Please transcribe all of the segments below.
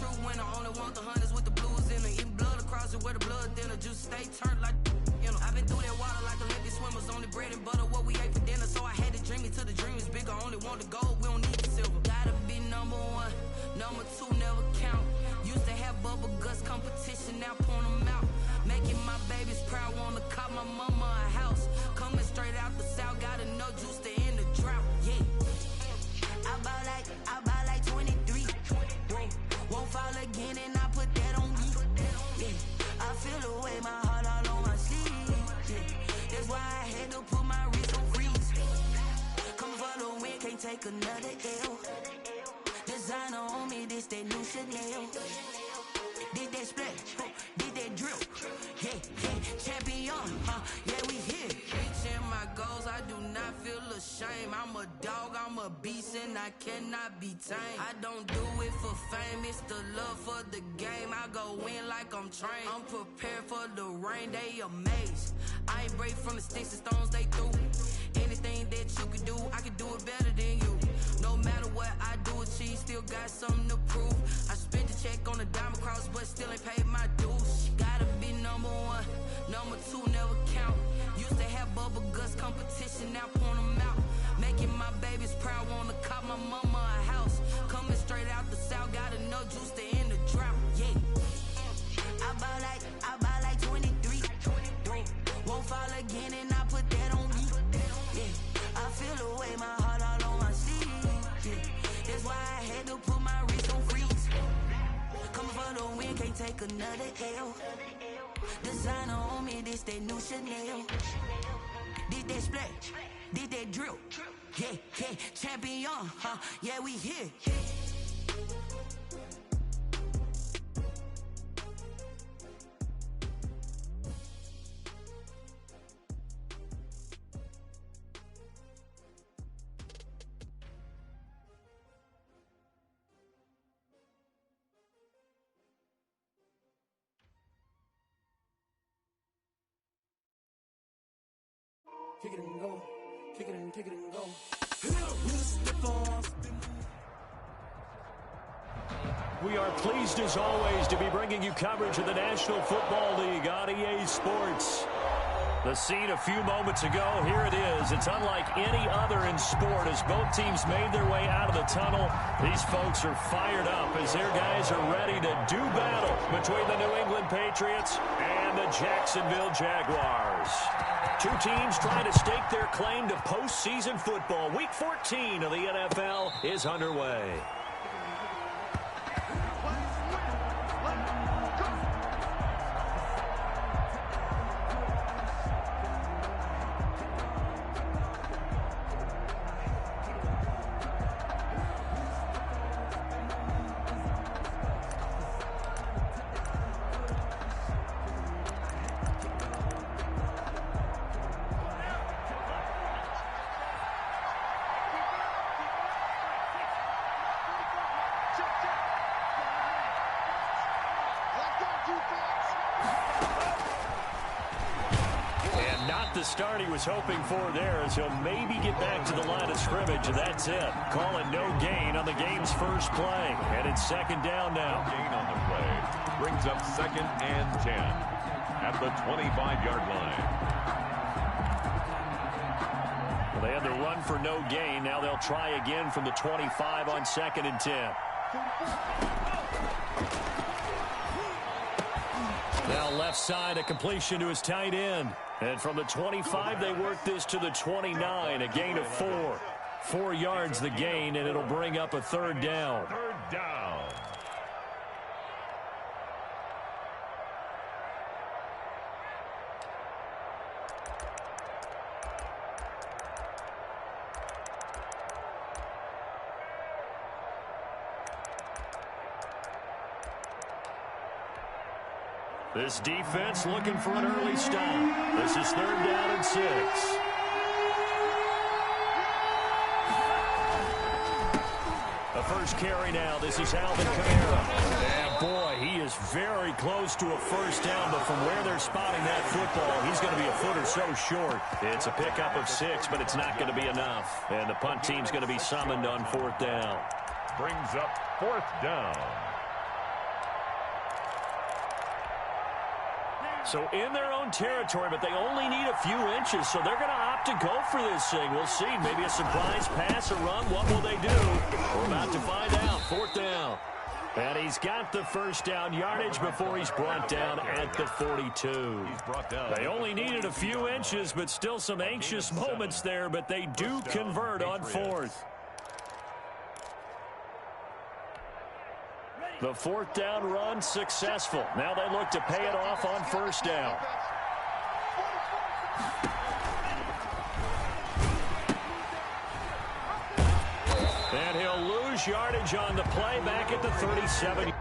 true when I only want the hunters with the blues in it. Even blood across it where the blood thinner. Juice stay turned like, you know. I've been through that water like Olympic swimmers. Only bread and butter, what we ate for dinner. So I had to dream it till the dream is bigger. Only want the gold, we don't need the silver. Gotta be number one, number two never count. Used to have bubble guts competition, now point them out. Making my babies proud, wanna cop my mama a house. Coming straight out the south, got enough juice to end the drought. Yeah. I buy like 23. Won't fall again and I put that on me. Yeah. I feel the way, my heart all on my sleeve. Yeah. That's why I had to put my wrist on freeze. Coming for the win, can't take another L. Designer on me, this that new Chanel. Did that splash, did that drill. Yeah, champion, yeah, we here. Reaching my goals, I do not feel ashamed. I'm a dog, I'm a beast, and I cannot be tamed. I don't do it for fame, it's the love for the game. I go in like I'm trained. I'm prepared for the rain, they amazed. I ain't break from the sticks and stones they threw. Anything that you can do, I can do it better than you. No matter what I do, achieve, still got something to prove. I spent the check on the diamond cross, but still ain't paid my dues. Gotta be number one, number two never count. Used to have bubble guts competition, now point them out. Making my babies proud, wanna cop my mama a house. Coming straight out the south, got enough juice to end the drought. Yeah. I buy like 23. Won't fall again and I put that on me. Yeah. I feel the way, my heart all on my sleeve. Yeah. That's why I had to put my wrist on freeze. Coming for the win, can't take another L. Designer on me, this that new Chanel. Did that splash, did that drill. Yeah, champion, yeah, we here. Kick it and go, kick it and go. We are pleased as always to be bringing you coverage of the National Football League on EA Sports. The scene a few moments ago, here it is. It's unlike any other in sport as both teams made their way out of the tunnel. These folks are fired up as their guys are ready to do battle between the New England Patriots and the Jacksonville Jaguars. Two teams trying to stake their claim to postseason football. Week 14 of the NFL is underway. Start he was hoping for there as he'll maybe get back to the line of scrimmage, and that's it. Call it no gain on the game's first play, and it's second down now. Gain on the play brings up 2nd and 10 at the 25-yard line. Well, they had the run for no gain. Now they'll try again from the 25 on 2nd and 10. Now left side, a completion to his tight end. And from the 25, they work this to the 29, a gain of 4. 4 yards the gain, and it'll bring up a third down. Third down. This defense looking for an early stop. This is 3rd down and 6. The first carry now. This is Alvin Kamara. And boy, he is very close to a first down, but from where they're spotting that football, he's going to be a foot or so short. It's a pickup of 6, but it's not going to be enough. And the punt team's going to be summoned on 4th down. Brings up 4th down. So in their own territory, but they only need a few inches, so they're going to opt to go for this thing. We'll see. Maybe a surprise pass, a run. What will they do? We're about to find out. 4th down. And he's got the first down yardage before he's brought down at the 42. They only needed a few inches, but still some anxious moments there, but they do convert on 4th. The 4th down run successful. Now they look to pay it off on 1st down. And he'll lose yardage on the play back at the 37.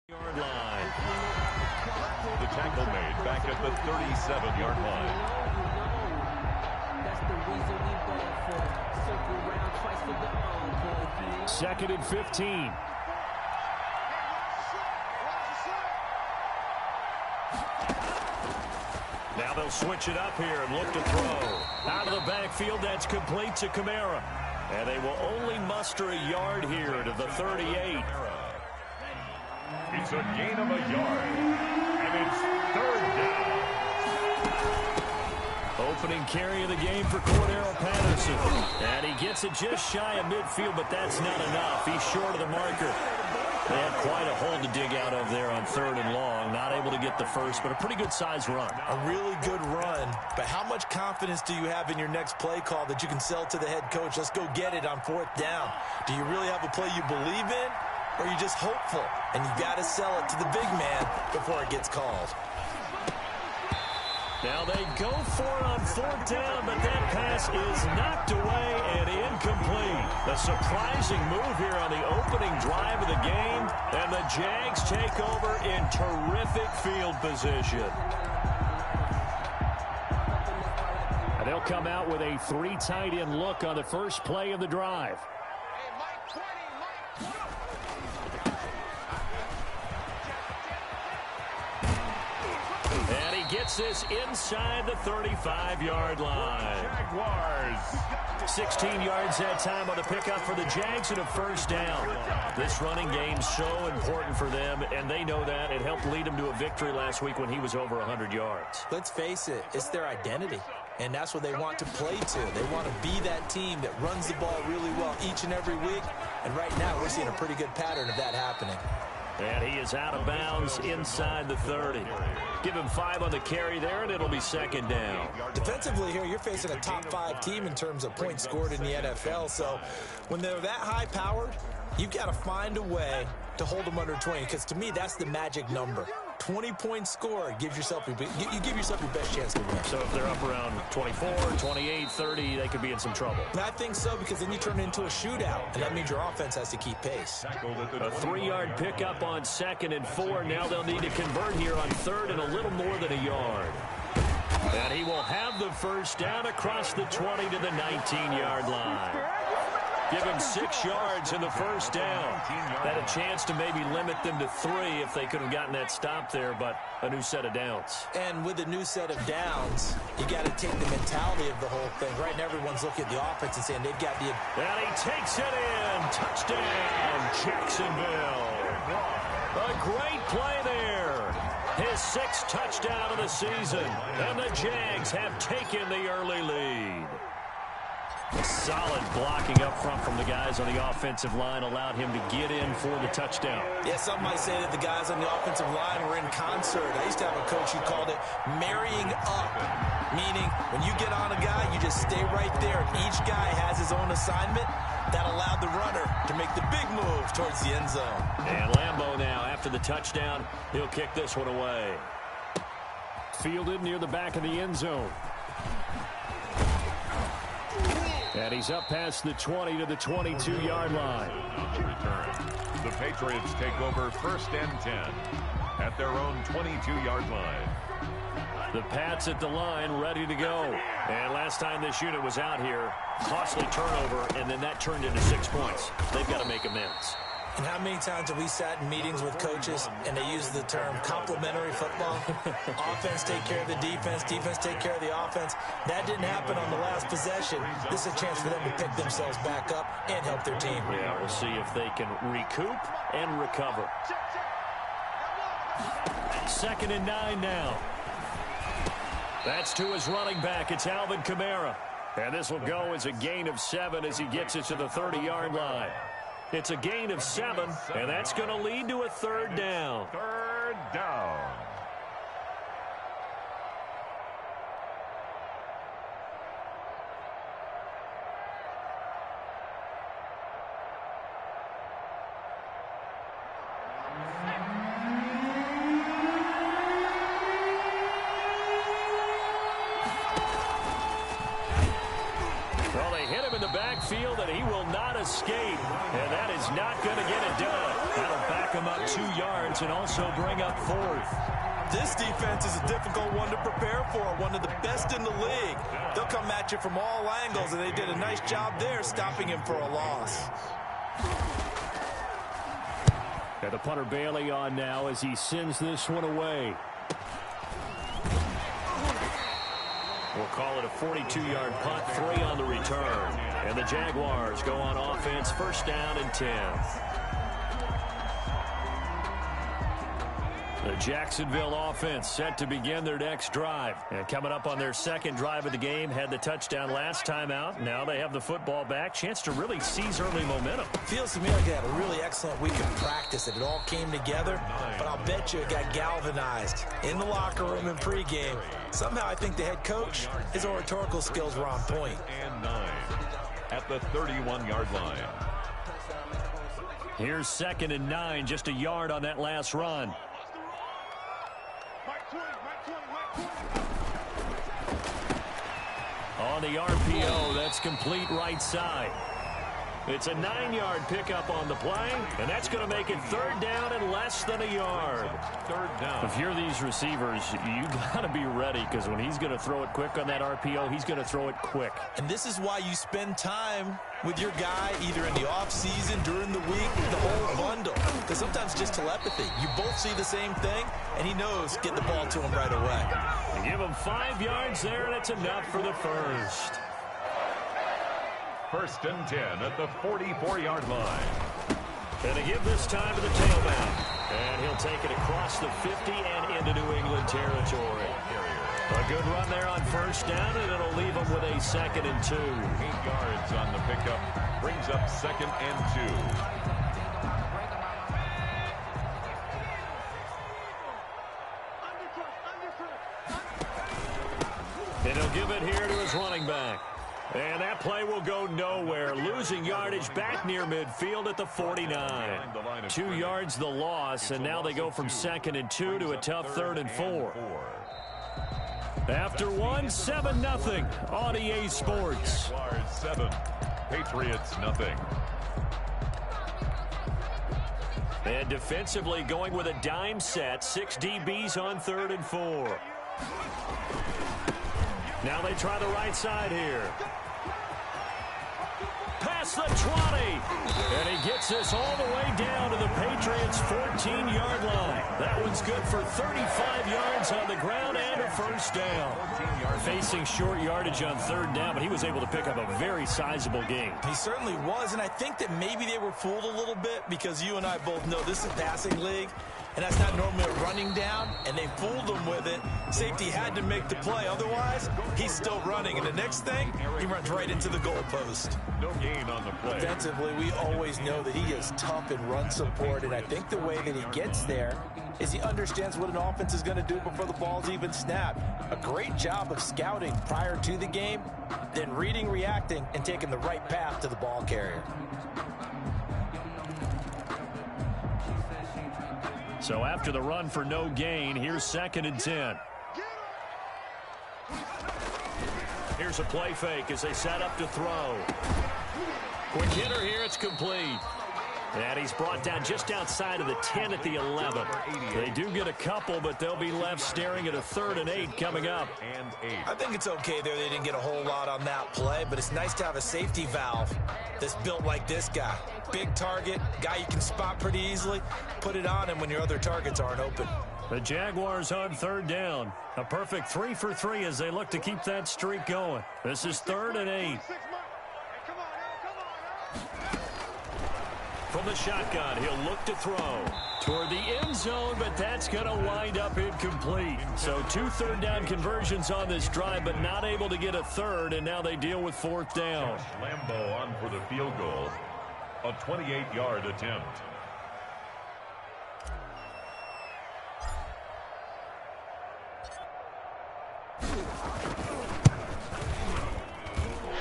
Yard line. The tackle made back at the 37-yard line. Second and 15. Now they'll switch it up here and look to throw. Out of the backfield, that's complete to Kamara. And they will only muster a yard here to the 38. It's a gain of a yard, and it's 3rd down. Opening carry of the game for Cordero Patterson. And he gets it just shy of midfield, but that's not enough. He's short of the marker. They had quite a hole to dig out of there on 3rd and long. Not able to get the first, but a pretty good-sized run. A really good run, but how much confidence do you have in your next play call that you can sell to the head coach? Let's go get it on 4th down. Do you really have a play you believe in? Or are you just hopeful, and you got to sell it to the big man before it gets called? Now they go for it on 4th down, but that pass is knocked away and incomplete. A surprising move here on the opening drive of the game, and the Jags take over in terrific field position. And they'll come out with a 3 tight end look on the first play of the drive. And he gets this inside the 35-yard line. Jaguars. 16 yards that time on the pickup for the Jags and a first down. This running game's so important for them, and they know that. It helped lead them to a victory last week when he was over 100 yards. Let's face it, it's their identity, and that's what they want to play to. They want to be that team that runs the ball really well each and every week, and right now we're seeing a pretty good pattern of that happening. And he is out of bounds inside the 30. Give him 5 on the carry there, and it'll be 2nd down. Defensively here, you're facing a top 5 team in terms of points scored in the NFL. So when they're that high-powered, you've got to find a way to hold them under 20. Because to me, that's the magic number. 20 points scored gives yourself you give yourself your best chance to win. So if they're up around 24, 28, 30, they could be in some trouble. And I think so, because then you turn it into a shootout, and that means your offense has to keep pace. A 3-yard pickup on 2nd and 4. Now they'll need to convert here on 3rd and a little more than a yard. And he will have the first down across the 20 to the 19-yard line. Give him 6 yards in the first down. Had a chance to maybe limit them to 3 if they could have gotten that stop there, but a new set of downs. And with a new set of downs, you got to take the mentality of the whole thing. Right now, everyone's looking at the offense and saying they've got the... And he takes it in. Touchdown, Jacksonville. A great play there. His 6th touchdown of the season. And the Jags have taken the early lead. Solid blocking up front from the guys on the offensive line allowed him to get in for the touchdown. Yeah, some might say that the guys on the offensive line were in concert. I used to have a coach who called it marrying up, meaning when you get on a guy, you just stay right there, and each guy has his own assignment. That allowed the runner to make the big move towards the end zone. And Lambeau now, after the touchdown, he'll kick this one away. Fielded near the back of the end zone. And he's up past the 20 to the 22-yard line. The Patriots take over 1st and 10. at their own 22-yard line. The Pats at the line, ready to go. And last time this unit was out here, costly turnover, and then that turned into 6 points. They've got to make amends. And how many times have we sat in meetings with coaches and they use the term complementary football? Offense take care of the defense, defense take care of the offense. That didn't happen on the last possession. This is a chance for them to pick themselves back up and help their team. Yeah, we'll see if they can recoup and recover. 2nd and 9 now. That's to his running back. It's Alvin Kamara. And this will go as a gain of 7 as he gets it to the 30-yard line. It's a gain of 7, and that's going to lead to a 3rd down. 3rd down. Well, they hit him in the backfield, and he will not escape. And that is not going to get it done. That'll back him up 2 yards and also bring up 4th. This defense is a difficult one to prepare for, one of the best in the league. They'll come at you from all angles, and they did a nice job there stopping him for a loss. And the punter Bailey on now as he sends this one away. We'll call it a 42-yard punt, 3 on the return. And the Jaguars go on offense, 1st down and 10. The Jacksonville offense set to begin their next drive. And coming up on their 2nd drive of the game, had the touchdown last time out. Now they have the football back. Chance to really seize early momentum. Feels to me like they had a really excellent week of practice, and it all came together. But I'll bet you it got galvanized in the locker room in pregame. Somehow I think the head coach, his oratorical skills were on point. And 9 at the 31-yard line. Here's 2nd and 9, just a yard on that last run. On the RPO, that's complete right side. It's a 9-yard pickup on the play, and that's going to make it 3rd down and less than a yard. 3rd down. If you're these receivers, you got to be ready, because when he's going to throw it quick on that RPO, he's going to throw it quick. And this is why you spend time with your guy either in the offseason, during the week, the whole bundle. Because sometimes just telepathy. You both see the same thing, and he knows get the ball to him right away. You give him 5 yards there, and it's enough for the 1st. 1st and 10 at the 44-yard line. And they give this time to the tailback. And he'll take it across the 50 and into New England territory. A good run there on 1st down, and it'll leave him with a 2nd and 2. 8 yards on the pickup. Brings up 2nd and 2. And he'll give it here to his running back. And that play will go nowhere. Losing yardage back near midfield at the 49. 2 yards the loss, and now they go from 2nd and 2 to a tough 3rd and 4. After 1, 7-0 on EA Sports. Jaguars 7, Patriots nothing. And defensively going with a dime set. 6 DBs on 3rd and 4. Now they try the right side here. Past the 20. And he gets this all the way down to the Patriots' 14-yard line. That one's good for 35 yards on the ground and a 1st down. Facing short yardage on 3rd down, but he was able to pick up a very sizable gain. He certainly was, and I think that maybe they were fooled a little bit because you and I both know this is a passing league. And that's not normally a running down, and they fooled him with it. Safety had to make the play. Otherwise, he's still running. And the next thing, he runs right into the goalpost. No gain on the play. Defensively, we always know that he is tough in run support, and I think the way that he gets there is he understands what an offense is going to do before the ball's even snapped. A great job of scouting prior to the game, then reading, reacting, and taking the right path to the ball carrier. So after the run for no gain, here's 2nd and 10. Here's a play fake as they set up to throw. Quick hitter here, it's complete. And he's brought down just outside of the 10 at the 11. They do get a couple, but they'll be left staring at a 3rd and 8 coming up. I think it's okay there. They didn't get a whole lot on that play, but it's nice to have a safety valve that's built like this guy. Big target, guy you can spot pretty easily. Put it on him when your other targets aren't open. The Jaguars on 3rd down. A perfect 3 for 3 as they look to keep that streak going. This is 3rd and 8. From the shotgun, he'll look to throw toward the end zone, but that's going to wind up incomplete. So 2 3rd down conversions on this drive, but not able to get a 3rd, and now they deal with 4th down. Lambeau on for the field goal. A 28-yard attempt.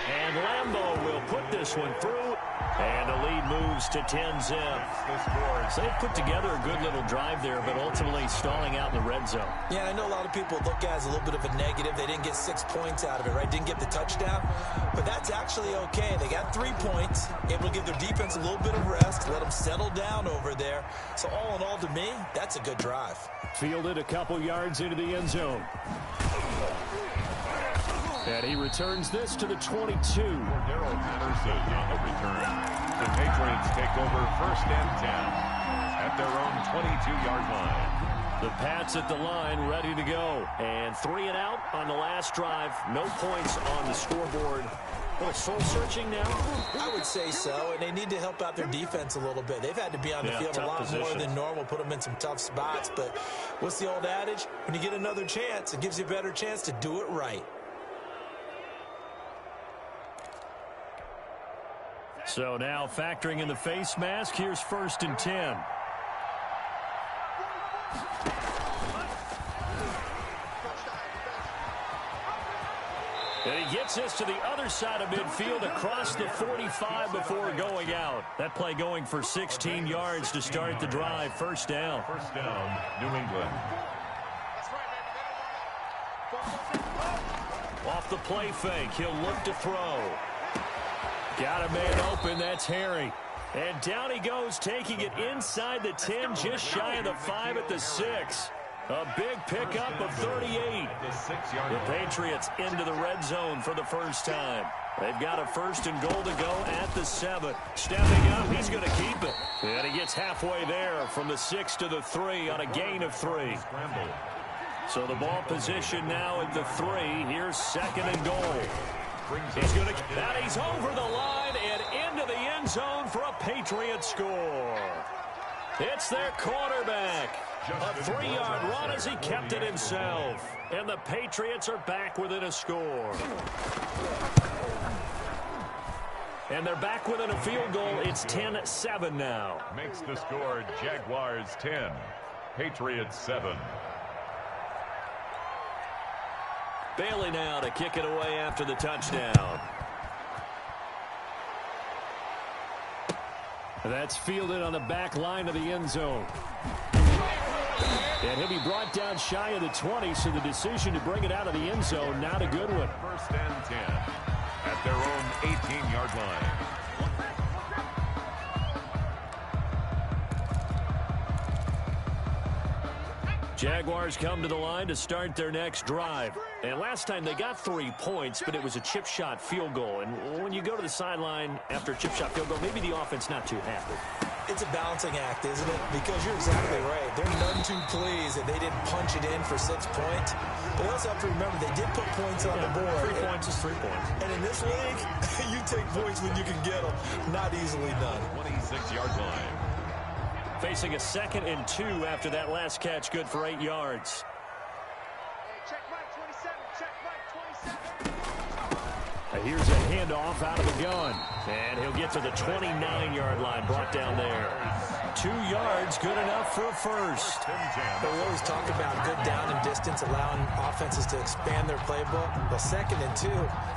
And Lambeau will put this one through. And the lead moves to 10-zip. So they've put together a good little drive there, but ultimately stalling out in the red zone. Yeah, I know a lot of people look at it as a little bit of a negative. They didn't get 6 points out of it, right? Didn't get the touchdown. But that's actually okay. They got 3 points, able to give their defense a little bit of rest, let them settle down over there. So all in all, to me, that's a good drive. Fielded a couple yards into the end zone. And he returns this to the 22. Cordero Patterson on the return. The Patriots take over 1st and 10 at their own 22-yard line. The Pats at the line, ready to go. And 3 and out on the last drive. No points on the scoreboard. A little soul-searching now? I would say so, and they need to help out their defense a little bit. They've had to be on the field a lot more than normal, put them in some tough spots. But what's the old adage? When you get another chance, it gives you a better chance to do it right. So now factoring in the face mask, here's 1st and 10. And he gets this to the other side of midfield across the 45 before going out. That play going for 16 yards to start the drive. 1st down. 1st down, New England. Off the play fake, he'll look to throw. Got a man open, that's Harry. And down he goes, taking it inside the 10, just shy of the 5 at the 6. A big pickup of 38. The Patriots into the red zone for the first time. They've got a 1st and goal to go at the 7. Stepping up, he's going to keep it. And he gets halfway there from the 6 to the 3 on a gain of 3. So the ball position now at the 3. Here's 2nd and goal. He's going to, and he's over the line and into the end zone for a Patriot score. It's their quarterback. A 3-yard run as he kept it himself. And the Patriots are back within a score. And they're back within a field goal. It's 10-7 now. Makes the score Jaguars 10, Patriots 7. Bailey now to kick it away after the touchdown. That's fielded on the back line of the end zone. And he'll be brought down shy of the 20, so the decision to bring it out of the end zone, not a good one. 1st and 10 at their own 18-yard line. Jaguars come to the line to start their next drive. And last time they got 3 points, but it was a chip shot field goal. And when you go to the sideline after a chip shot field goal, maybe the offense not too happy. It's a balancing act, isn't it? Because you're exactly right. They're none too pleased that they didn't punch it in for 6 points. But they also have to remember they did put points on the board. 3 points is 3 points. And in this league, you take points when you can get them. Not easily done. 26-yard line. Facing a 2nd and 2 after that last catch, good for 8 yards. Check Mike 27. Here's a handoff out of the gun. And he'll get to the 29-yard line, brought down there. 2 yards, good enough for a 1st. But we always talk about good down and distance, allowing offenses to expand their playbook. Well, 2nd and 2,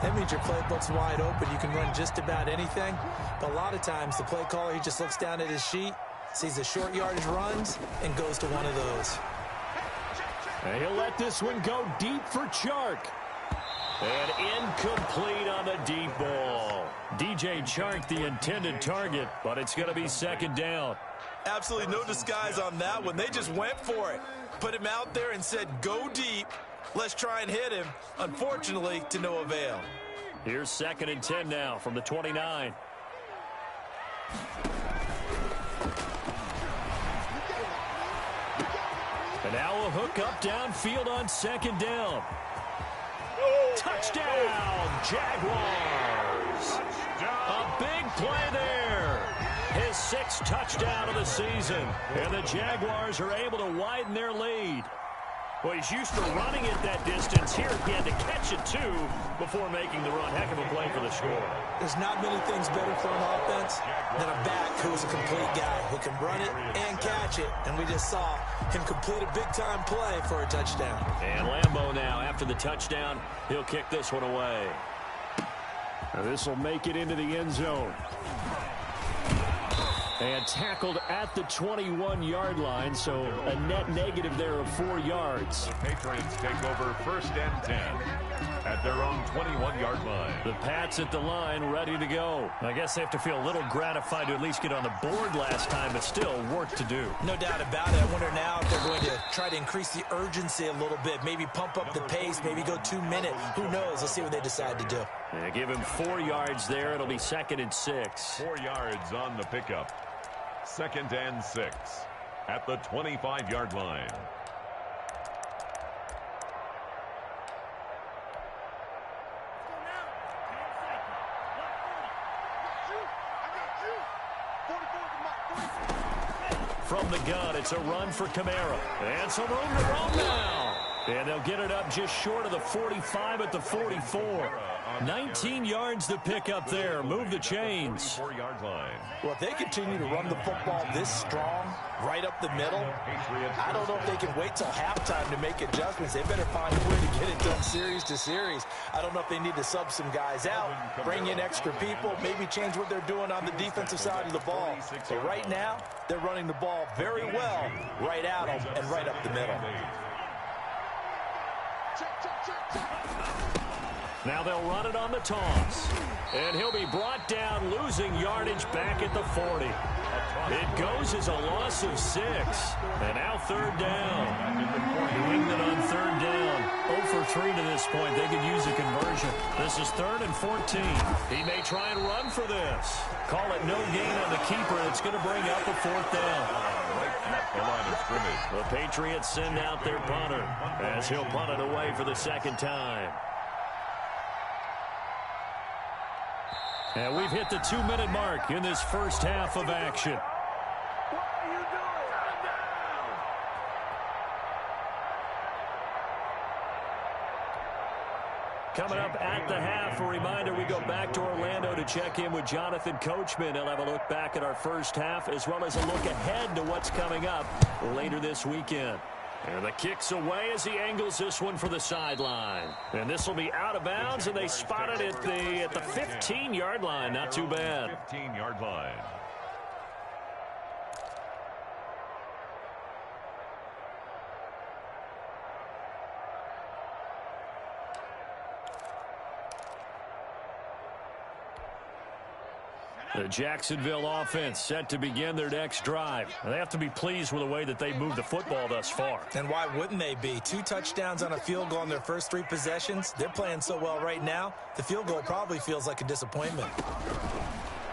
that means your playbook's wide open. You can run just about anything. But a lot of times, the play caller, he just looks down at his sheet, sees the short yardage runs, and goes to one of those. And he'll let this one go deep for Chark. And incomplete on the deep ball. DJ Chark the intended target, but it's going to be second down. Absolutely no disguise on that one. They just went for it. Put him out there and said, go deep. Let's try and hit him. Unfortunately, to no avail. Here's 2nd and 10 now from the 29. And now a hook up downfield on 2nd down. Touchdown, Jaguars. A big play there. His 6th touchdown of the season. And the Jaguars are able to widen their lead. Well, he's used to running it that distance. Here he had to catch it, too, before making the run. Heck of a play for the score. There's not many things better for an offense than a back who's a complete guy who can run it and catch it. And we just saw him complete a big-time play for a touchdown. And Lambeau now, after the touchdown, he'll kick this one away. This will make it into the end zone. And tackled at the 21-yard line, so a net negative there of 4 yards. The Patriots take over 1st and 10 at their own 21-yard line. The Pats at the line, ready to go. I guess they have to feel a little gratified to at least get on the board last time, but still work to do. No doubt about it. I wonder now if they're going to try to increase the urgency a little bit, maybe pump up the pace, maybe go 2 minute. Who knows? Let's see what they decide to do. Yeah, give him 4 yards there. It'll be 2nd and 6. 4 yards on the pickup. 2nd and 6 at the 25-yard line. From the gun, it's a run for Kamara. And some room to roam now. And they'll get it up just short of the 45 at the 44. 19 yards to pick up there. Move the chains. 4-yard line. Well, if they continue to run the football this strong, right up the middle, I don't know if they can wait till halftime to make adjustments. They better find a way to get it done series to series. I don't know if they need to sub some guys out, bring in extra people, maybe change what they're doing on the defensive side of the ball. So right now, they're running the ball very well right at them and right up the middle. Now they'll run it on the toss. And he'll be brought down, losing yardage back at the 40. It goes as a loss of 6. And now 3rd down. New England on 3rd down. 0 for 3 to this point. They could use a conversion. This is 3rd and 14. He may try and run for this. Call it no gain on the keeper. It's going to bring up a 4th down. The line of scrimmage. The Patriots send out their punter as he'll punt it away for the 2nd time. And we've hit the 2-minute mark in this first half of action. What are you doing? Coming up at the half, a reminder, we go back to Orlando to check in with Jonathan Coachman. He'll have a look back at our first half as well as a look ahead to what's coming up later this weekend. And the kick's away as he angles this one for the sideline. And this will be out of bounds, and they spot it at the 15-yard line. Not too bad. 15-yard line. The Jacksonville offense set to begin their next drive. They have to be pleased with the way that they moved the football thus far. And why wouldn't they be? 2 touchdowns on a field goal in their first 3 possessions. They're playing so well right now, the field goal probably feels like a disappointment.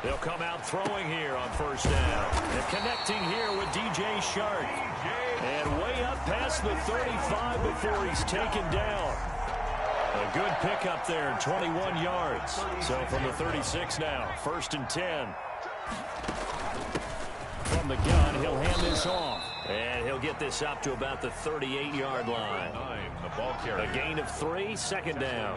They'll come out throwing here on 1st down. And connecting here with DJ Chark. And way up past the 35 before he's taken down. A good pickup there, 21 yards. So from the 36 now, 1st and 10. From the gun, he'll hand this off. And he'll get this up to about the 38-yard line. A gain of 3, 2nd down.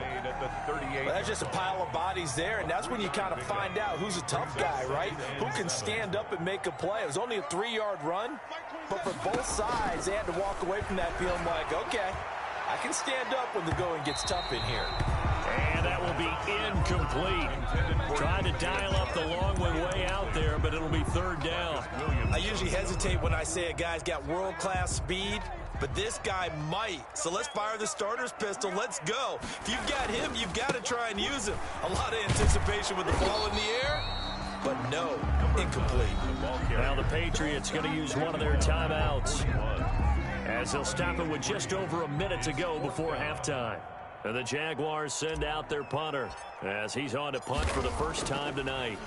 Well, that's just a pile of bodies there, and that's when you kind of find out who's a tough guy, right? Who can stand up and make a play. It was only a 3-yard run, but for both sides, they had to walk away from that feeling like, okay, I can stand up when the going gets tough in here. And that will be incomplete. Trying to dial up the long one way out there, but it'll be 3rd down. I usually hesitate when I say a guy's got world-class speed. but this guy might. So let's fire the starter's pistol. Let's go. If you've got him, you've got to try and use him. A lot of anticipation with the ball in the air, but no, incomplete. Now the Patriots going to use one of their timeouts as they'll stop it with just over a minute to go before halftime. And the Jaguars send out their punter as he's on to punt for the first time tonight.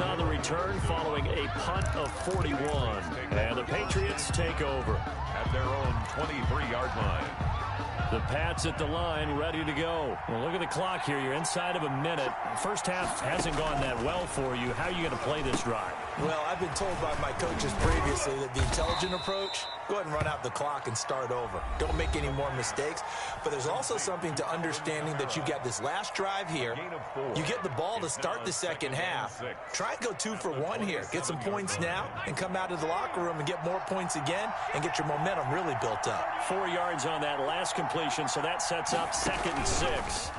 On the return following a punt of 41. And the Patriots take over at their own 23-yard line. The Pats at the line, ready to go. Well, look at the clock here. You're inside of a minute. First half hasn't gone that well for you. How are you going to play this drive? Well, I've been told by my coaches previously that the intelligent approach, go ahead and run out the clock and start over. Don't make any more mistakes. But there's also something to understanding that you get this last drive here. You get the ball to start the second half. Try and go 2 for 1 here. Get some points now and come out of the locker room and get more points again and get your momentum really built up. 4 yards on that last completion, so that sets up 2nd and 6.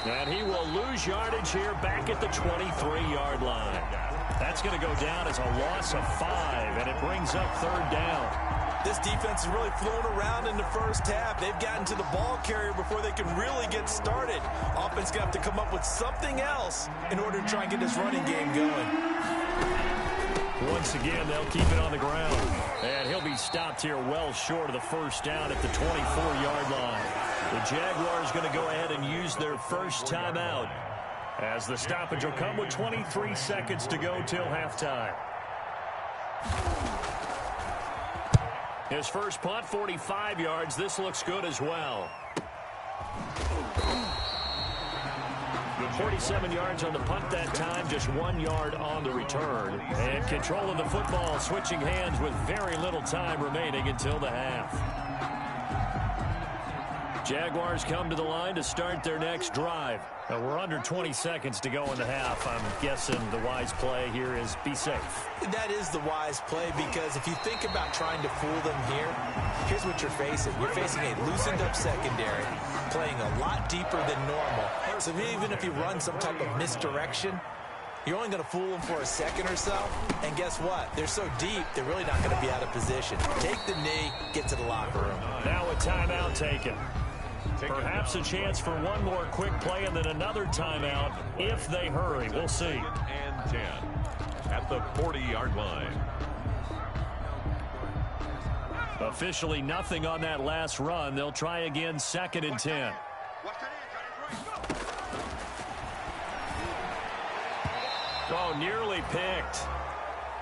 And he will lose yardage here back at the 23-yard line. That's going to go down as a loss of 5, and it brings up 3rd down. This defense is really flown around in the first half. They've gotten to the ball carrier before they can really get started. Offense going to have to come up with something else in order to try and get this running game going. Once again, they'll keep it on the ground. And he'll be stopped here well short of the first down at the 24-yard line. The Jaguars going to go ahead and use their first timeout as the stoppage will come with 23 seconds to go till halftime. His first punt, 45 yards. This looks good as well. 47 yards on the punt that time, just 1 yard on the return. And control of the football switching hands with very little time remaining until the half. Jaguars come to the line to start their next drive. Now we're under 20 seconds to go in the half. I'm guessing the wise play here is be safe. That is the wise play, because if you think about trying to fool them here, here's what you're facing. You're facing a loosened up secondary, playing a lot deeper than normal. So even if you run some type of misdirection, you're only going to fool them for a second or so. And guess what? They're so deep, they're really not going to be out of position. Take the knee, get to the locker room. Now a timeout taken. Perhaps a chance for one more quick play and then another timeout if they hurry. We'll see. And 10 at the 40-yard line. Officially nothing on that last run. They'll try again, 2nd and 10. Oh, nearly picked.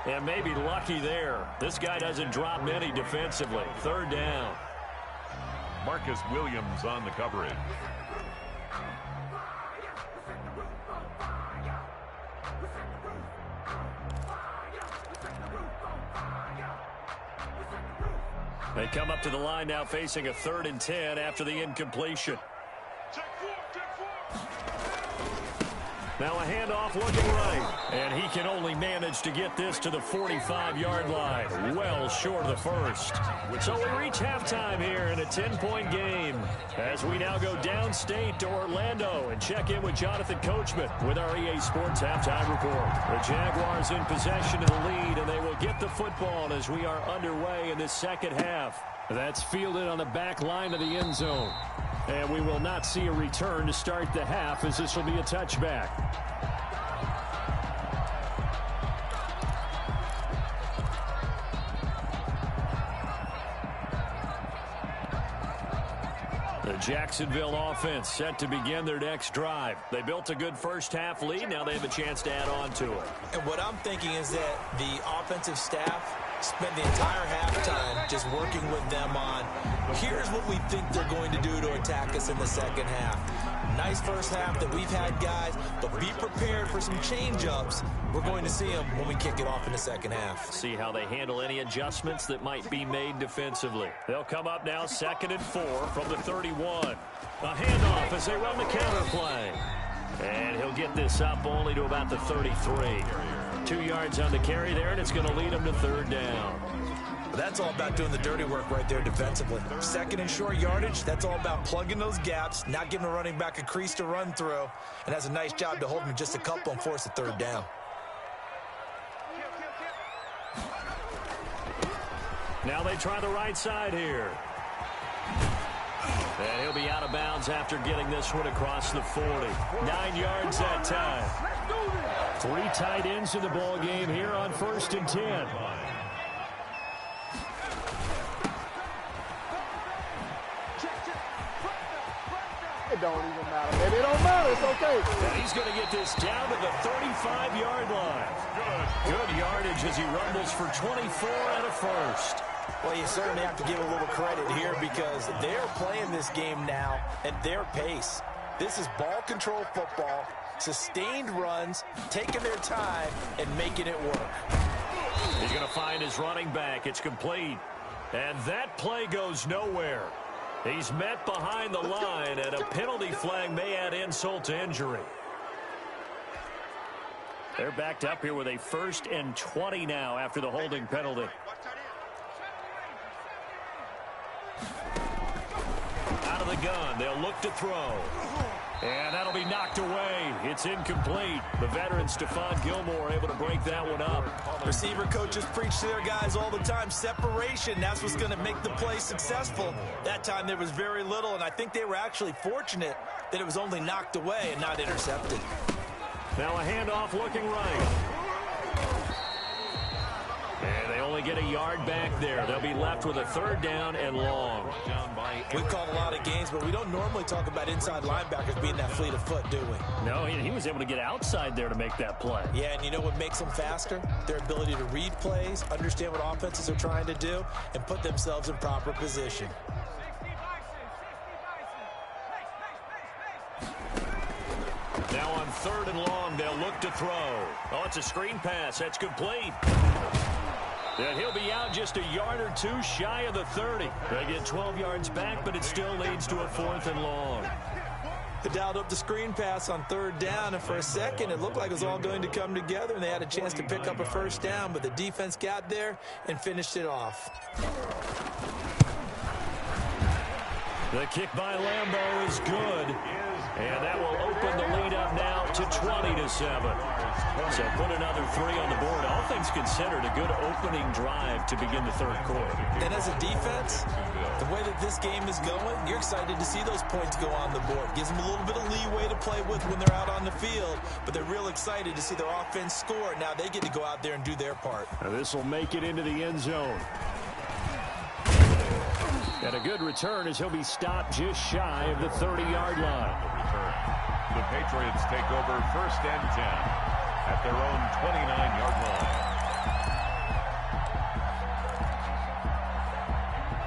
And maybe lucky there. This guy doesn't drop many defensively. 3rd down. Marcus Williams on the coverage. They come up to the line now facing a 3rd and 10 after the incompletion. Now a handoff looking right, and he can only manage to get this to the 45-yard line, well short of the first. So we reach halftime here in a 10-point game as we now go downstate to Orlando and check in with Jonathan Coachman with our EA Sports Halftime Report. The Jaguars in possession of the lead, and they will get the football as we are underway in this second half. That's fielded on the back line of the end zone. And we will not see a return to start the half, as this will be a touchback. The Jacksonville offense set to begin their next drive. They built a good first half lead. Now they have a chance to add on to it. And what I'm thinking is that the offensive staff spent the entire halftime just working with them on, here's what we think they're going to do to attack us in the second half. Nice first half that we've had, guys, but be prepared for some change-ups. We're going to see them when we kick it off in the second half. See how they handle any adjustments that might be made defensively. They'll come up now 2nd and 4 from the 31. A handoff as they run the counter play. And he'll get this up only to about the 33. 2 yards on the carry there, and it's going to lead him to 3rd down. That's all about doing the dirty work right there defensively. Second and short yardage, that's all about plugging those gaps, not giving a running back a crease to run through, and has a nice job to hold him just a couple and force a third down. Now they try the right side here. And he'll be out of bounds after getting this one across the 40. 9 yards that time. 3 tight ends in the ball game here on 1st and 10. It don't even matter, baby. It don't matter. It's okay. And he's going to get this down to the 35-yard line. Good yardage as he rumbles for 24 and a first. Well, you certainly have to give a little credit here because they're playing this game now at their pace. This is ball control football, sustained runs, taking their time, and making it work. He's going to find his running back. It's complete. And that play goes nowhere. He's met behind the line, and a penalty flag may add insult to injury. They're backed up here with a 1st and 20 now after the holding penalty. Out of the gun, they'll look to throw. And that'll be knocked away. It's incomplete. The veteran Stephon Gilmore able to break that one up. Receiver coaches preach to their guys all the time. Separation, that's what's going to make the play successful. That time there was very little, and I think they were actually fortunate that it was only knocked away and not intercepted. Now a handoff looking right. And they only get a yard back there. They'll be left with a 3rd down and long. We've called a lot of games, but we don't normally talk about inside linebackers being that fleet of foot, do we? No, he was able to get outside there to make that play. Yeah, and you know what makes them faster? Their ability to read plays, understand what offenses are trying to do, and put themselves in proper position. Now on 3rd and long, they'll look to throw. Oh, it's a screen pass. That's complete. And he'll be out just a yard or 2 shy of the 30. They get 12 yards back, but it still leads to a 4th and long. They dialed up the screen pass on 3rd down, and for a second it looked like it was all going to come together, and they had a chance to pick up a 1st down, but the defense got there and finished it off. The kick by Lambeau is good. And that will open the lead up now to 20-7. So put another 3 on the board. All things considered, a good opening drive to begin the 3rd quarter. And as a defense, the way that this game is going, you're excited to see those points go on the board. Gives them a little bit of leeway to play with when they're out on the field, but they're real excited to see their offense score. Now they get to go out there and do their part. Now this will make it into the end zone. And a good return as he'll be stopped just shy of the 30-yard line. The Patriots take over 1st and 10 at their own 29-yard line.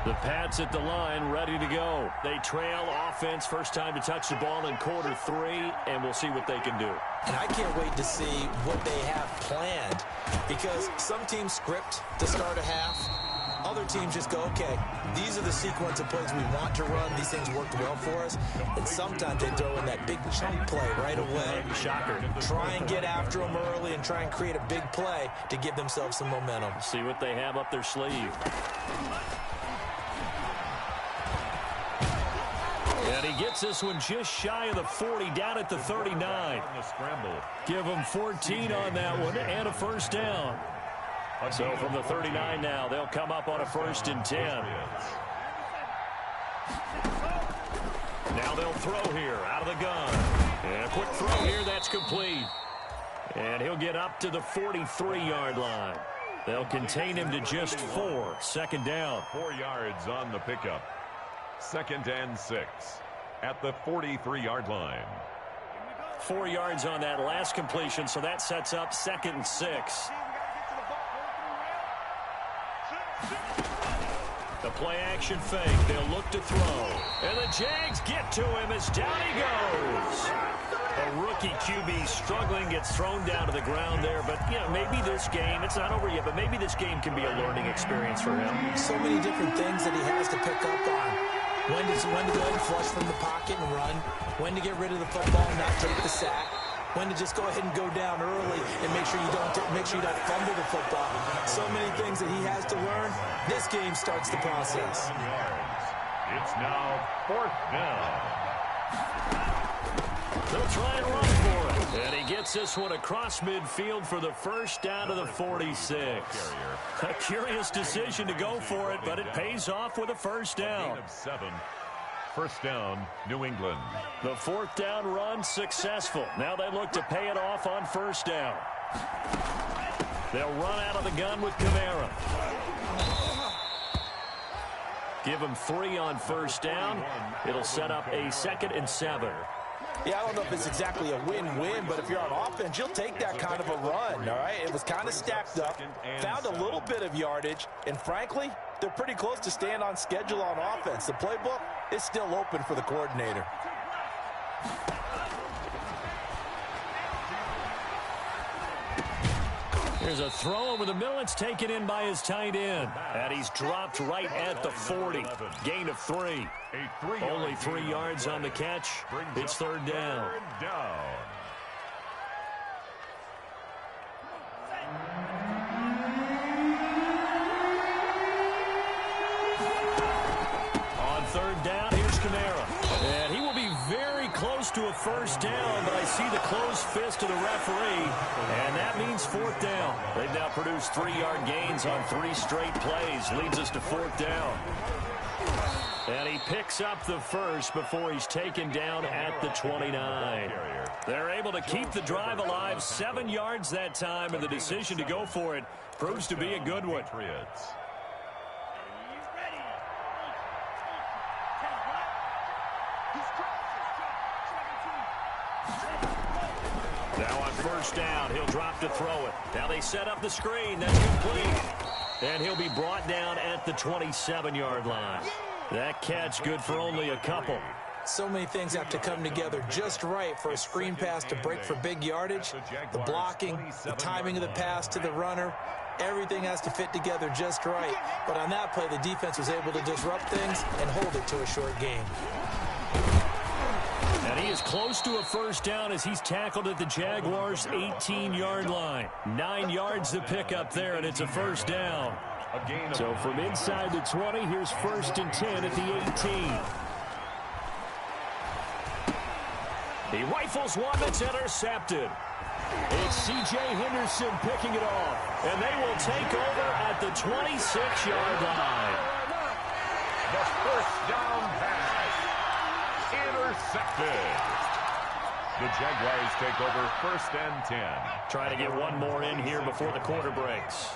The Pats at the line, ready to go. They trail offense, first time to touch the ball in quarter 3, and we'll see what they can do. And I can't wait to see what they have planned, because some teams script to start a half. Other teams just go, okay, these are the sequence of plays we want to run. These things worked well for us. And sometimes they throw in that big chunk play right away. Shocker. Try and get after them early and try and create a big play to give themselves some momentum. See what they have up their sleeve. And he gets this one just shy of the 40, down at the 39. Give him 14 on that one and a 1st down. So from the 39 now, they'll come up on a 1st and 10. Now they'll throw here out of the gun. And a quick throw here, that's complete. And he'll get up to the 43-yard line. They'll contain him to just 4. 2nd down. 4 yards on the pickup. 2nd and 6 at the 43-yard line. 4 yards on that last completion, so that sets up 2nd and 6. The play-action fake. They'll look to throw. And the Jags get to him as down he goes. A rookie QB struggling, gets thrown down to the ground there. But, you know, maybe this game, it's not over yet, but maybe this game can be a learning experience for him. So many different things that he has to pick up on. When to go ahead and flush from the pocket and run. When to get rid of the football and not take the sack. When to just go ahead and go down early and make sure you don't fumble the football. So many things that he has to learn. This game starts the process. It's now 4th down. They'll try and run for it. And he gets this one across midfield for the first down to the 46. A curious decision to go for it, but it pays off with a first down. 7. First down, New England. The 4th down run successful. Now they look to pay it off on first down. They'll run out of the gun with Kamara. Give him 3 on first down. It'll set up a 2nd and 7. Yeah, I don't know if it's exactly a win-win, but if you're on offense, you'll take that kind of a run, all right? It was kind of stacked up, found a little bit of yardage, and frankly, they're pretty close to staying on schedule on offense. The playbook is still open for the coordinator. Here's a throw over the middle. It's taken in by his tight end. And he's dropped right at the 40. Gain of 3. Only 3 yards on the catch. It's 3rd down. On 3rd down, here's Kamara. And he will be very close to a first down, but I see the closed fist of the referee, and that means 4th down. They've now produced 3-yard gains on 3 straight plays. Leads us to 4th down. And he picks up the first before he's taken down at the 29. They're able to keep the drive alive, 7 yards that time, and the decision to go for it proves to be a good one. Now on first down, he'll drop to throw it. Now they set up the screen. That's complete. And he'll be brought down at the 27-yard line. That catch good for only a couple. So many things have to come together just right for a screen pass to break for big yardage. The blocking, the timing of the pass to the runner, everything has to fit together just right. But on that play, the defense was able to disrupt things and hold it to a short gain. And he is close to a first down as he's tackled at the Jaguars' 18-yard line. 9 yards to pick up there, and it's a first down. So from inside the 20, here's 1st and 10 at the 18. He rifles one that's intercepted. It's C.J. Henderson picking it off, and they will take over at the 26-yard line. The first down pass. Intercepted. The Jaguars take over 1st and 10. Trying to get one more in here before the quarter breaks.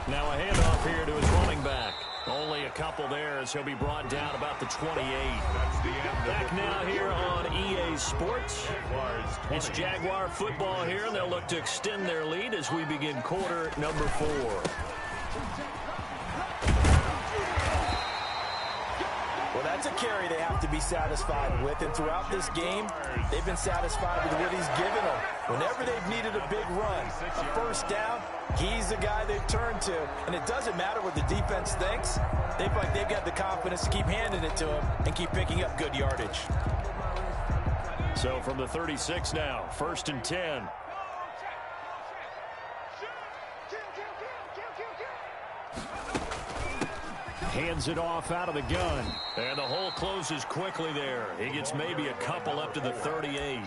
Now a handoff here to his running back. Only a couple there as he'll be brought down about the 28. Back now here on EA Sports. It's Jaguar football here, and they'll look to extend their lead as we begin quarter number 4. Well, that's a carry they have to be satisfied with, and throughout this game, they've been satisfied with what he's given them. Whenever they've needed a big run, a first down, he's the guy they've turned to, and it doesn't matter what the defense thinks. They feel like they've got the confidence to keep handing it to him and keep picking up good yardage. So from the 36 now, 1st and 10. Hands it off out of the gun. And the hole closes quickly there. He gets maybe a couple up to the 38.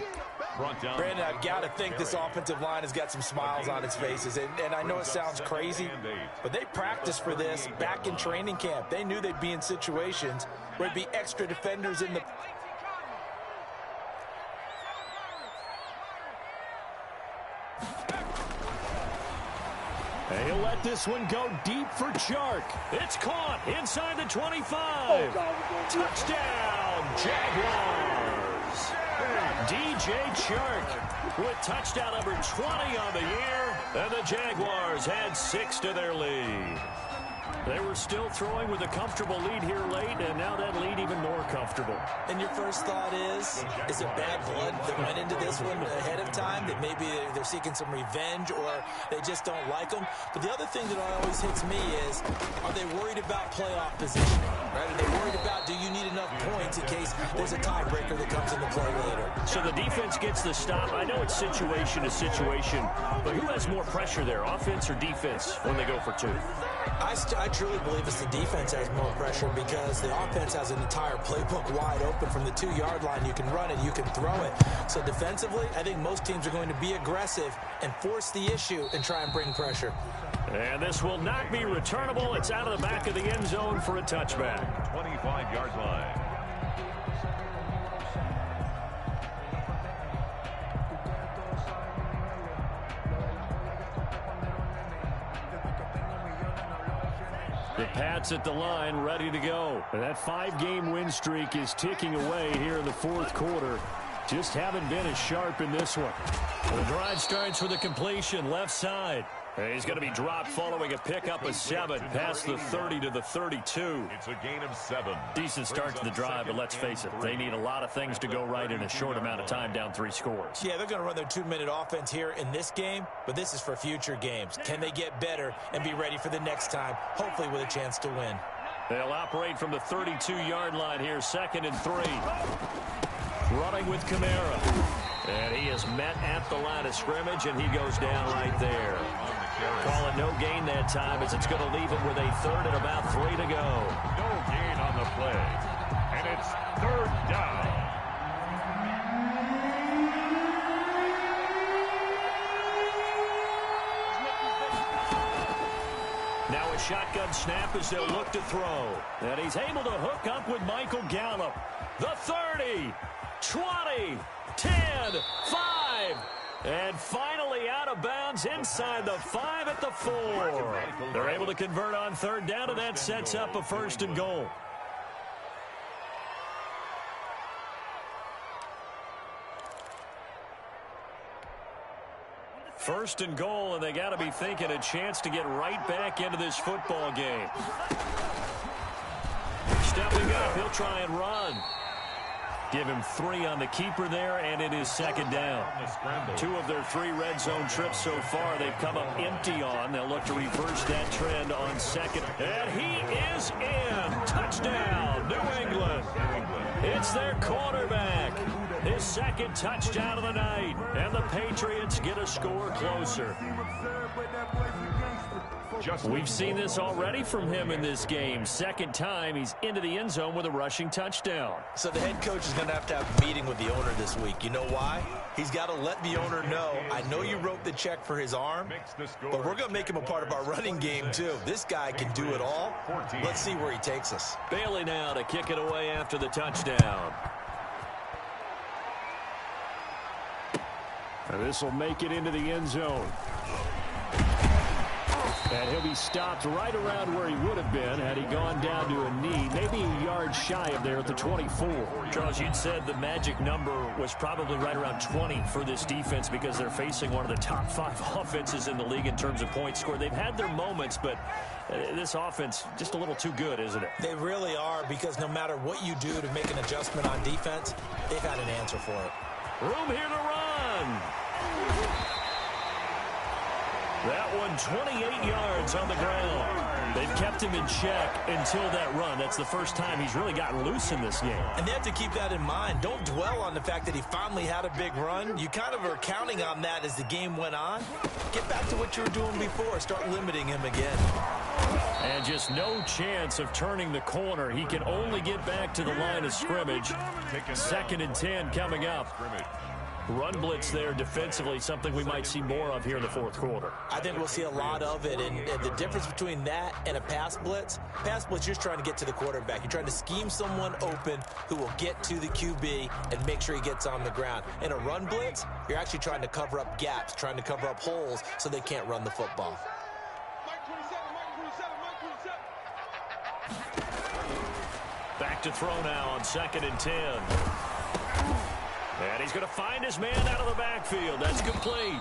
Brandon, I've got to think this offensive line has got some smiles on its faces. And I know it sounds crazy, but they practiced for this back in training camp. They knew they'd be in situations where there'd be extra defenders in the... And he'll let this one go deep for Chark. It's caught inside the 25. Touchdown, Jaguars. DJ Chark with touchdown number 20 on the year. And the Jaguars add 6 to their lead. They were still throwing with a comfortable lead here late, and now that lead even more comfortable. And your first thought is it bad blood that went into this one ahead of time, that maybe they're seeking some revenge or they just don't like them? But the other thing that always hits me is, are they worried about playoff positioning? Right? Are they worried about, do you need enough points in case there's a tiebreaker that comes into play later? So the defense gets the stop. I know it's situation to situation, but who has more pressure there, offense or defense, when they go for two? I truly believe it's the defense has more pressure because the offense has an entire playbook wide open from the 2-yard line. You can run it, you can throw it. So defensively, I think most teams are going to be aggressive and force the issue and try and bring pressure. And this will not be returnable. It's out of the back of the end zone for a touchback. 25-yard line. The Pats at the line, ready to go. And that 5-game win streak is ticking away here in the fourth quarter. Just haven't been as sharp in this one. The drive starts with a completion, left side. And he's going to be dropped following a pickup of 7 past the 30 to the 32. It's a gain of 7. Decent start to the drive, but let's face it, they need a lot of things to go right in a short amount of time, down 3 scores. Yeah, they're going to run their 2-minute offense here in this game, but this is for future games. Can they get better and be ready for the next time, hopefully with a chance to win? They'll operate from the 32-yard line here, 2nd and 3. Running with Kamara. And he is met at the line of scrimmage, and he goes down right there. Call it no gain that time, as it's going to leave him with a 3rd and about 3 to go. No gain on the play. And it's 3rd down. Now a shotgun snap as they'll look to throw. And he's able to hook up with Michael Gallup. The 30, 20, 10, 5. And finally out of bounds inside the 5 at the 4. They're able to convert on 3rd down, and that sets up a 1st and goal. First and goal, and they got to be thinking a chance to get right back into this football game. Stepping up, he'll try and run. Give him 3 on the keeper there, and it is 2nd down. 2 of their 3 red zone trips so far they've come up empty on. They'll look to reverse that trend on 2nd. And he is in. Touchdown, New England. It's their quarterback. His 2nd touchdown of the night. And the Patriots get a score closer. We've seen this already from him in this game. 2nd time he's into the end zone with a rushing touchdown. So the head coach is going to have a meeting with the owner this week. You know why? He's got to let the owner know, I know you wrote the check for his arm, but we're going to make him a part of our running game too. This guy can do it all. Let's see where he takes us. Bailey now to kick it away after the touchdown. And this will make it into the end zone. And he'll be stopped right around where he would have been had he gone down to a knee, maybe a yard shy of there at the 24. Charles, you'd said the magic number was probably right around 20 for this defense because they're facing one of the top 5 offenses in the league in terms of points scored. They've had their moments, but this offense just a little too good, isn't it? They really are, because no matter what you do to make an adjustment on defense, they've had an answer for it. Room here to run. That one 28 yards on the ground. They've kept him in check until that run. That's the first time he's really gotten loose in this game. And they have to keep that in mind. Don't dwell on the fact that he finally had a big run. You kind of are counting on that as the game went on. Get back to what you were doing before. Start limiting him again. And just no chance of turning the corner. He can only get back to the line of scrimmage. 2nd and 10 coming up. Run blitz there defensively, something we might see more of here in the fourth quarter. I think we'll see a lot of it, and the difference between that and a pass blitz, you're just trying to get to the quarterback. You're trying to scheme someone open who will get to the QB and make sure he gets on the ground. In a run blitz, you're actually trying to cover up gaps, trying to cover up holes so they can't run the football. Back to throw now on 2nd and 10. And he's going to find his man out of the backfield. That's complete.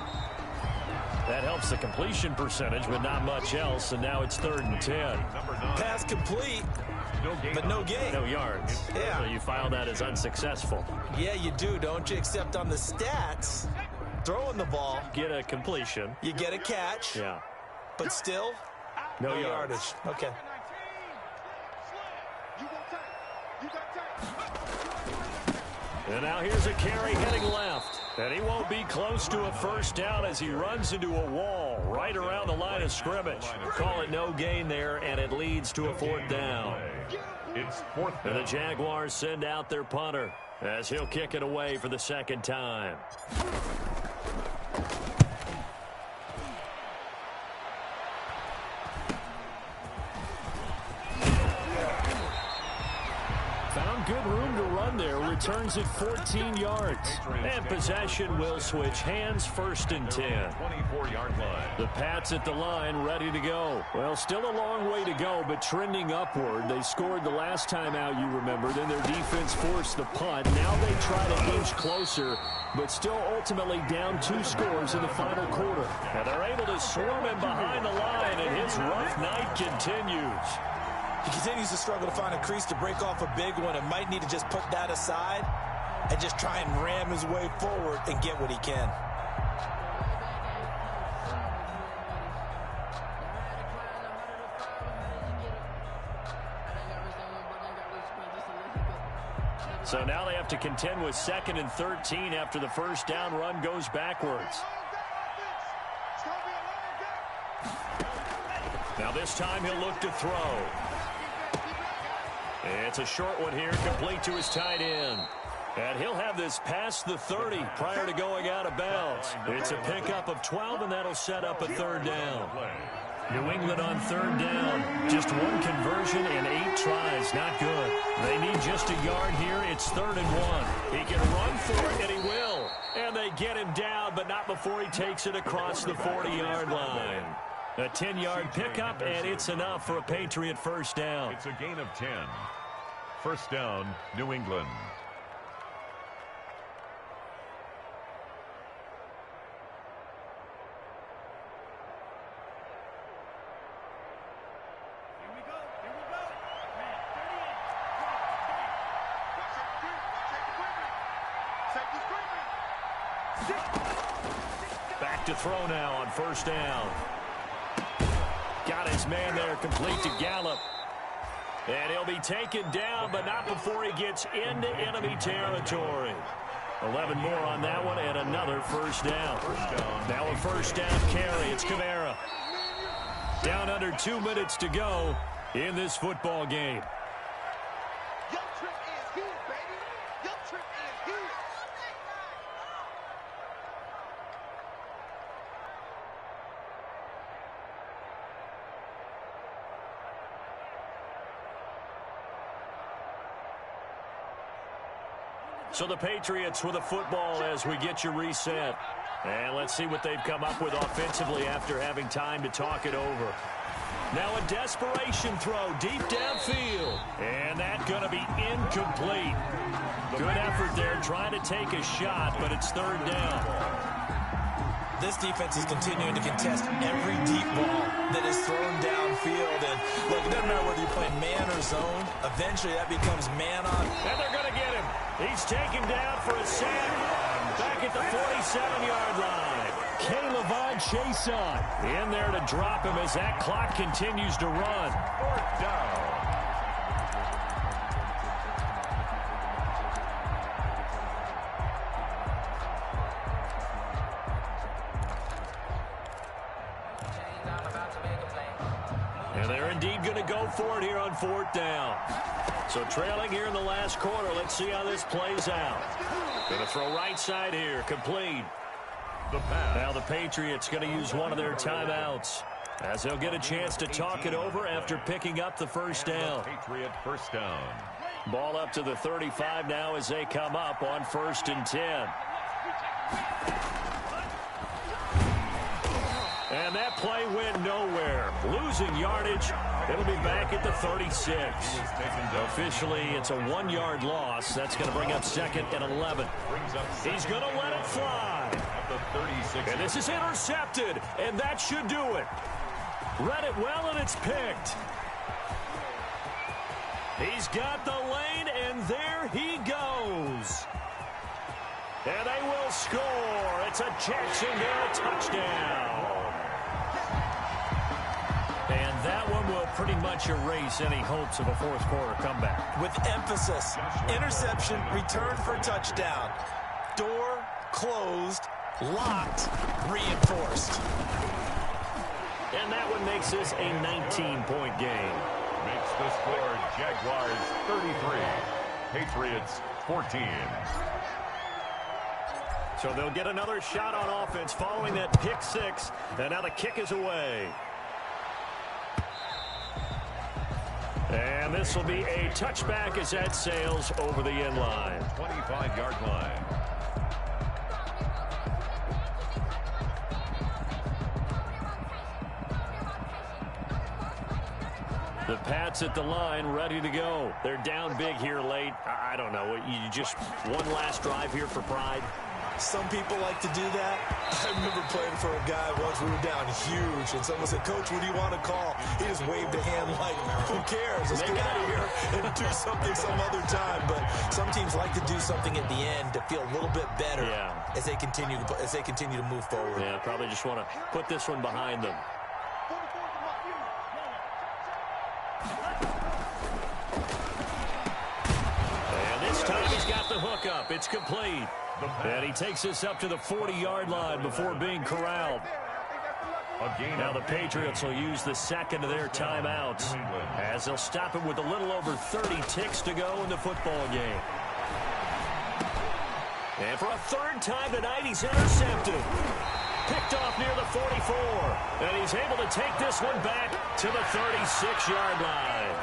That helps the completion percentage, but not much else, and now it's 3rd and 10. Pass complete, but no gain. No yards. Yeah. So you file that as unsuccessful. Yeah, you do, don't you? Except on the stats, throwing the ball. Get a completion. You get a catch. Yeah. But still, no yardage. Okay. And now here's a carry heading left. And he won't be close to a first down as he runs into a wall right around the line of scrimmage. Call it no gain there, and it leads to a 4th down. It's 4th down. And the Jaguars send out their punter as he'll kick it away for the 2nd time. Found good room to run there. Returns it 14 yards. And possession will switch hands, 1st and 10. 24-yard line. The Pats at the line, ready to go. Well, still a long way to go, but trending upward. They scored the last time out, you remember. Then their defense forced the punt. Now they try to inch closer, but still ultimately down 2 scores in the final quarter. And they're able to swarm him behind the line, and his rough night continues. He continues to struggle to find a crease to break off a big one and might need to just put that aside and just try and ram his way forward and get what he can. So now they have to contend with 2nd and 13 after the first down run goes backwards. Now this time he'll look to throw. It's a short one here, complete to his tight end. And he'll have this past the 30 prior to going out of bounds. It's a pickup of 12, and that'll set up a 3rd down. New England on 3rd down. Just 1 conversion and 8 tries. Not good. They need just a yard here. It's 3rd and 1. He can run for it, and he will. And they get him down, but not before he takes it across the 40-yard line. A 10-yard pickup, and it's enough for a Patriot first down. It's a gain of 10. First down, New England. Back to throw now on first down. Got his man there, complete to Gallup. And he'll be taken down, but not before he gets into enemy territory. 11 more on that one, and another first down. Now a first down carry. It's Kamara. Down under 2 minutes to go in this football game. So the Patriots with the football as we get you reset. And let's see what they've come up with offensively after having time to talk it over. Now a desperation throw deep downfield. And that's going to be incomplete. Good effort there trying to take a shot, but it's 3rd down. This defense is continuing to contest every deep ball that is thrown downfield. And look, it doesn't matter whether you play man or zone. Eventually that becomes man on. And they're going to get him. He's taken down for a sack back at the 47-yard line. K'Lavon Chaisson in there to drop him as that clock continues to run. 4th down. And they're indeed going to go for it here on 4th down. So trailing here in the last quarter. Let's see how this plays out. Going to throw right side here. Complete. Now the Patriots going to use one of their timeouts as they'll get a chance to talk it over after picking up the first down. Patriot first down. Ball up to the 35 now as they come up on 1st and 10. And that play went nowhere. Losing yardage. It'll be back at the 36. Officially, it's a 1-yard loss. That's going to bring up 2nd and 11. He's going to let it fly. the 36. And this is intercepted, and that should do it. Read it well, and it's picked. He's got the lane, and there he goes. And they will score. It's a Jacksonville touchdown. And that one will pretty much erase any hopes of a fourth quarter comeback. With emphasis, interception, return for touchdown. Door closed, locked, reinforced. And that one makes this a 19-point game. Makes the score Jaguars 33, Patriots 14. So they'll get another shot on offense following that pick six. And now the kick is away. And this will be a touchback as that sails over the end line. 25-yard line. The Pats at the line, ready to go. They're down big here late. I don't know. You just one last drive here for pride. Some people like to do that. I remember playing for a guy once. We were down huge, and someone said, "Coach, what do you want to call?" He just waved a hand like, "Who cares? Let's get out of here and do something some other time." But some teams like to do something at the end to feel a little bit better as they continue to move forward. Yeah, probably just want to put this one behind them. And this time he's got the hook up. It's complete. And he takes this up to the 40-yard line before being corralled. Now the Patriots will use the second of their timeouts as they'll stop it with a little over 30 ticks to go in the football game. And for a third time tonight, he's intercepted. Picked off near the 44. And he's able to take this one back to the 36-yard line.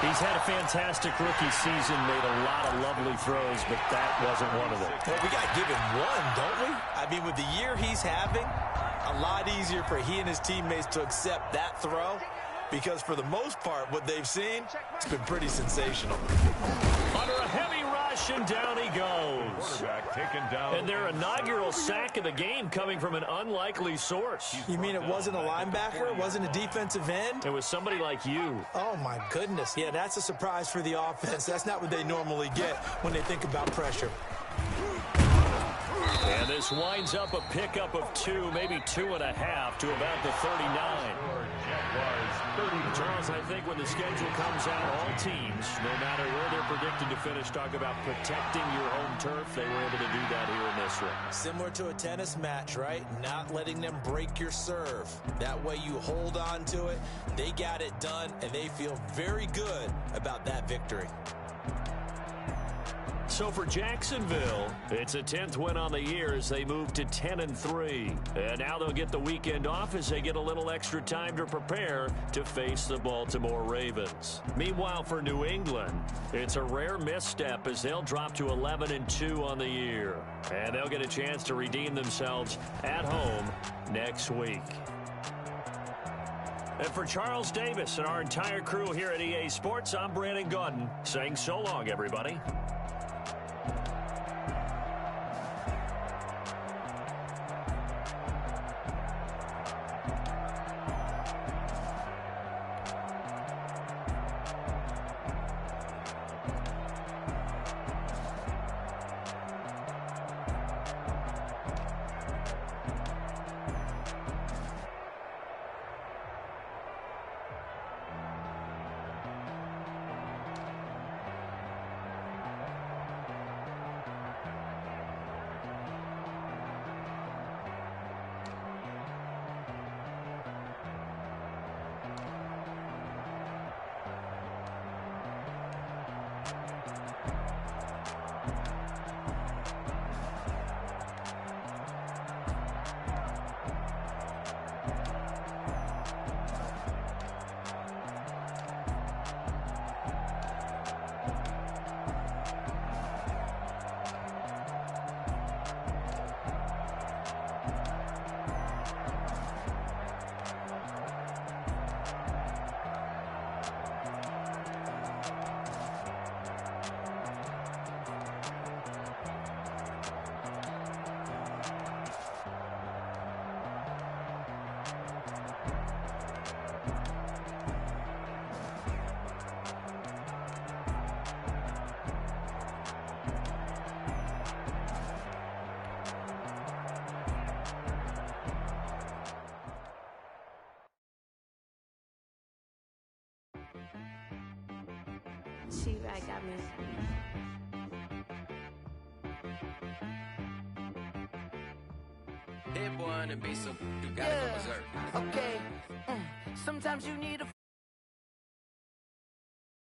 He's had a fantastic rookie season, made a lot of lovely throws, but that wasn't one of them. Well, we got to give him one, don't we? I mean, with the year he's having, a lot easier for he and his teammates to accept that throw, because for the most part, what they've seen, it's been pretty sensational. Under a heavy rush, and down he goes. Taken down. And their inaugural sack of the game coming from an unlikely source. You mean it wasn't a linebacker? It wasn't a defensive end? It was somebody like you. Oh, my goodness. Yeah, that's a surprise for the offense. That's not what they normally get when they think about pressure. And this winds up a pickup of 2, maybe 2.5 to about the 39. Charles, I think when the schedule comes out, all teams, no matter where they're predicted to finish, talk about protecting your home turf. They were able to do that here in this one. Similar to a tennis match, right? Not letting them break your serve. That way you hold on to it. They got it done, and they feel very good about that victory. So for Jacksonville, it's a 10th win on the year as they move to 10-3. And now they'll get the weekend off as they get a little extra time to prepare to face the Baltimore Ravens. Meanwhile, for New England, it's a rare misstep as they'll drop to 11-2 on the year. And they'll get a chance to redeem themselves at home next week. And for Charles Davis and our entire crew here at EA Sports, I'm Brandon Gaudin saying so long, everybody. She right got me. Hit boy on the beat, so you gotta go berserk. Okay. Sometimes you need a